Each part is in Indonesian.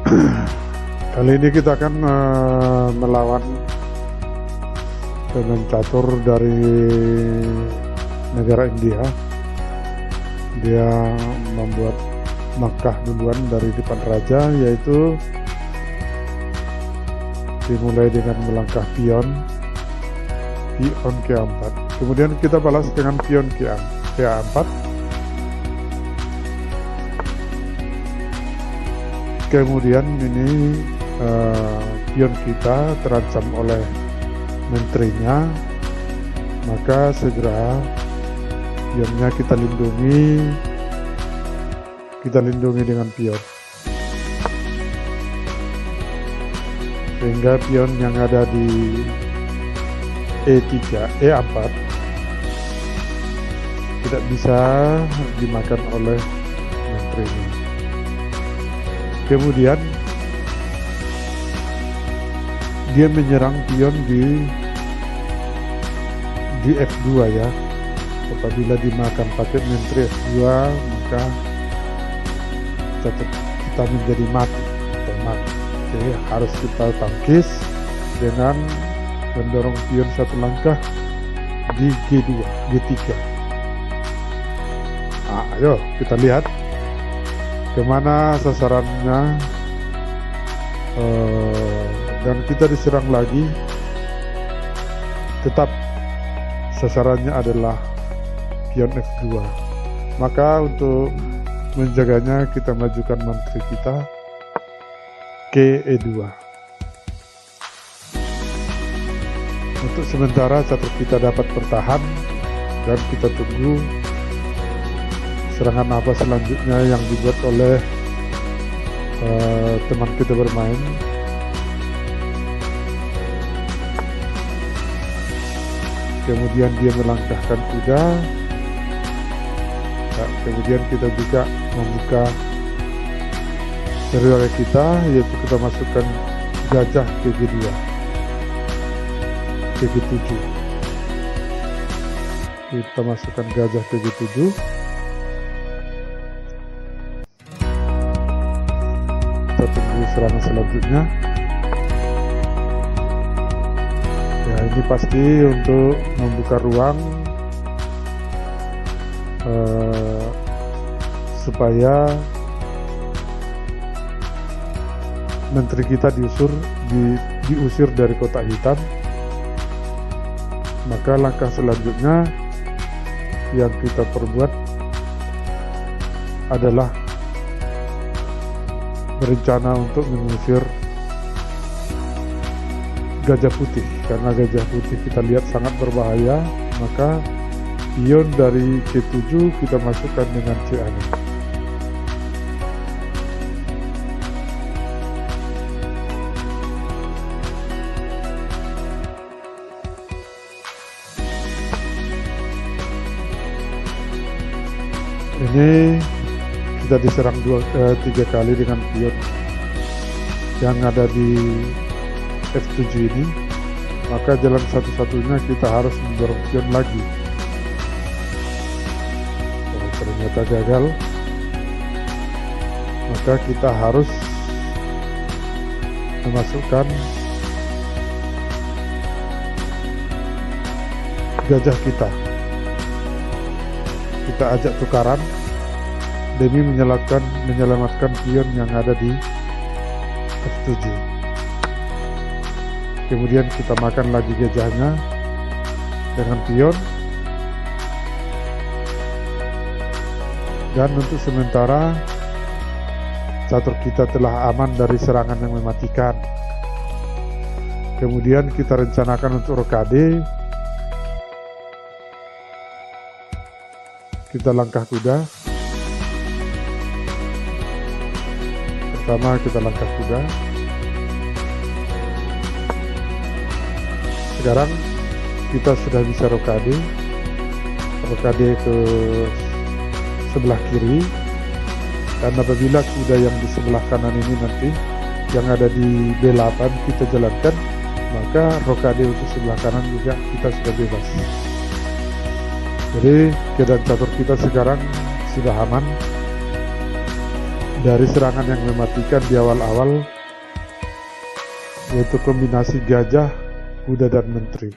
Kali ini kita akan melawan pemain catur dari negara India. Dia membuat langkah duluan dari depan raja, yaitu dimulai dengan melangkah pion K4. Kemudian kita balas dengan pion K4. Kemudian ini pion kita terancam oleh menterinya, maka segera pionnya kita lindungi dengan pion, sehingga pion yang ada di E4 tidak bisa dimakan oleh menterinya. Kemudian dia menyerang pion di F2 ya. Apabila dimakan pakai menteri F2, maka kita menjadi mati. Jadi harus kita tangkis dengan mendorong pion satu langkah di G3. Nah, ayo kita lihat kemana sasarannya, dan kita diserang lagi. Tetap sasarannya adalah pion F2. Maka untuk menjaganya kita majukan menteri kita ke E2. Untuk sementara catur kita dapat bertahan, dan kita tunggu serangan apa selanjutnya yang dibuat oleh teman kita bermain. Kemudian dia melangkahkan kuda. Nah, kemudian kita juga membuka teritori kita, yaitu kita masukkan gajah ke G2, ke G7. Kita masukkan gajah ke G7. Kita tunggu serangan selanjutnya. Ya, ini pasti untuk membuka ruang supaya menteri kita diusir dari kotak hitam. Maka langkah selanjutnya yang kita perbuat adalah berencana untuk mengusir gajah putih, karena gajah putih kita lihat sangat berbahaya. Maka pion dari C7 kita masukkan dengan C6. Ini kita diserang 3 kali dengan pion yang ada di F7 ini. Maka jalan satu-satunya kita harus mendorong pion lagi. Ternyata gagal. Maka kita harus memasukkan gajah kita. Kita ajak tukaran demi menyelamatkan pion yang ada di F7. Kemudian kita makan lagi gajahnya dengan pion. Dan untuk sementara catur kita telah aman dari serangan yang mematikan. Kemudian kita rencanakan untuk rokade. Kita langkah kuda. Pertama kita langkah kuda. Sekarang kita sudah bisa rokade ke sebelah kiri. Dan apabila kuda yang di sebelah kanan ini nanti yang ada di B8 kita jalankan, maka rokade untuk sebelah kanan juga kita sudah bebas. Jadi keadaan catur kita sekarang sudah aman. dari serangan yang mematikan di awal-awal, yaitu kombinasi gajah, kuda, dan menteri.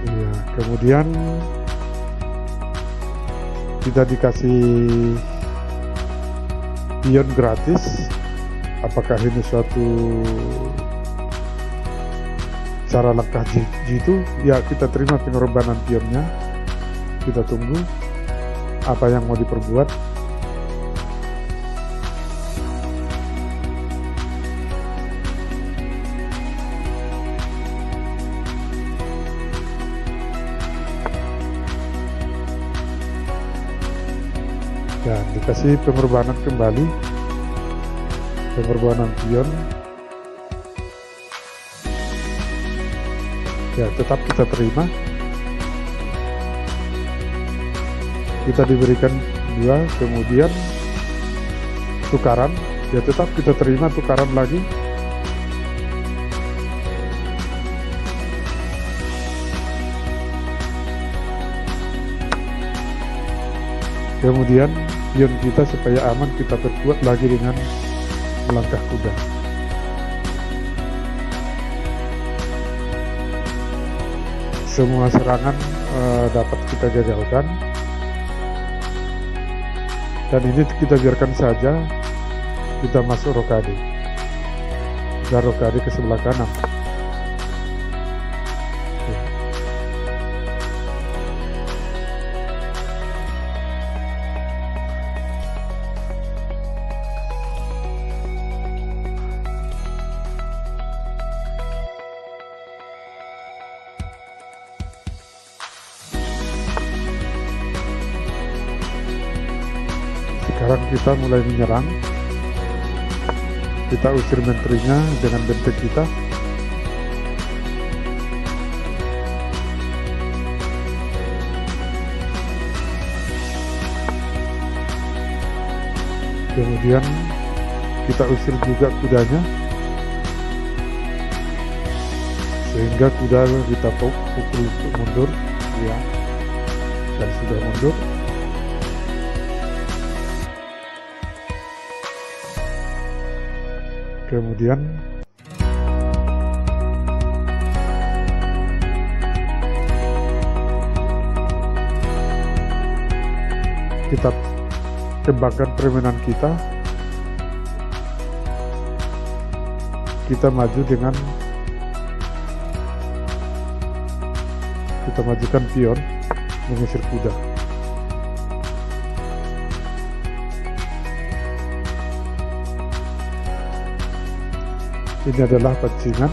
Ya, kemudian kita dikasih pion gratis. Apakah ini suatu cara langkah jitu? Ya, kita terima pengorbanan pionnya. Kita tunggu apa yang mau diperbuat. Dan dikasih pengorbanan kembali, pengorbanan pion. Ya, tetap kita terima. Kita diberikan 2, kemudian tukaran. Ya, tetap kita terima tukaran lagi. Kemudian pion kita supaya aman kita perkuat lagi dengan melangkah kuda. Semua serangan dapat kita gagalkan, dan ini kita biarkan saja. Kita masuk rokade, dan rokade ke sebelah kanan. Sekarang kita mulai menyerang. Kita usir menterinya dengan benteng kita. Kemudian kita usir juga kudanya, sehingga kuda kita pukul untuk mundur, ya, dan sudah mundur. Kemudian kita kembangkan permainan kita. Kita maju dengan kita majukan pion mengusir kuda. Ini adalah pancingan.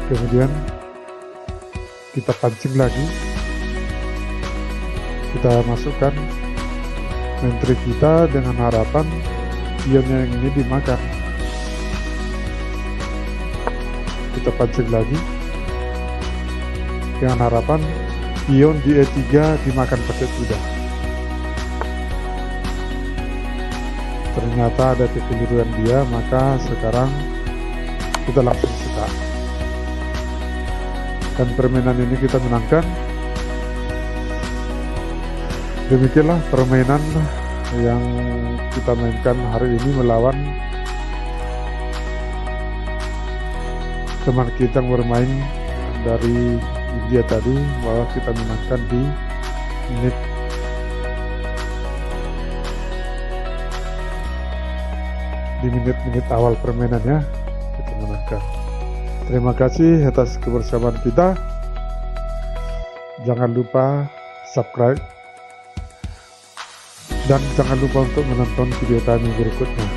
Kemudian kita pancing lagi. Kita masukkan menteri kita dengan harapan pionnya yang ini dimakan. Kita pancing lagi dengan harapan pion di E3 dimakan pakai kuda. Ternyata ada kekeliruan dia, maka sekarang kita langsung suka. Dan permainan ini kita menangkan. Demikianlah permainan yang kita mainkan hari ini melawan teman kita yang bermain dari India tadi, bahwa kita menangkan di menit-menit awal permainannya kita menangkan. Terima kasih atas kebersamaan kita. Jangan lupa subscribe. Dan jangan lupa untuk menonton video kami berikutnya.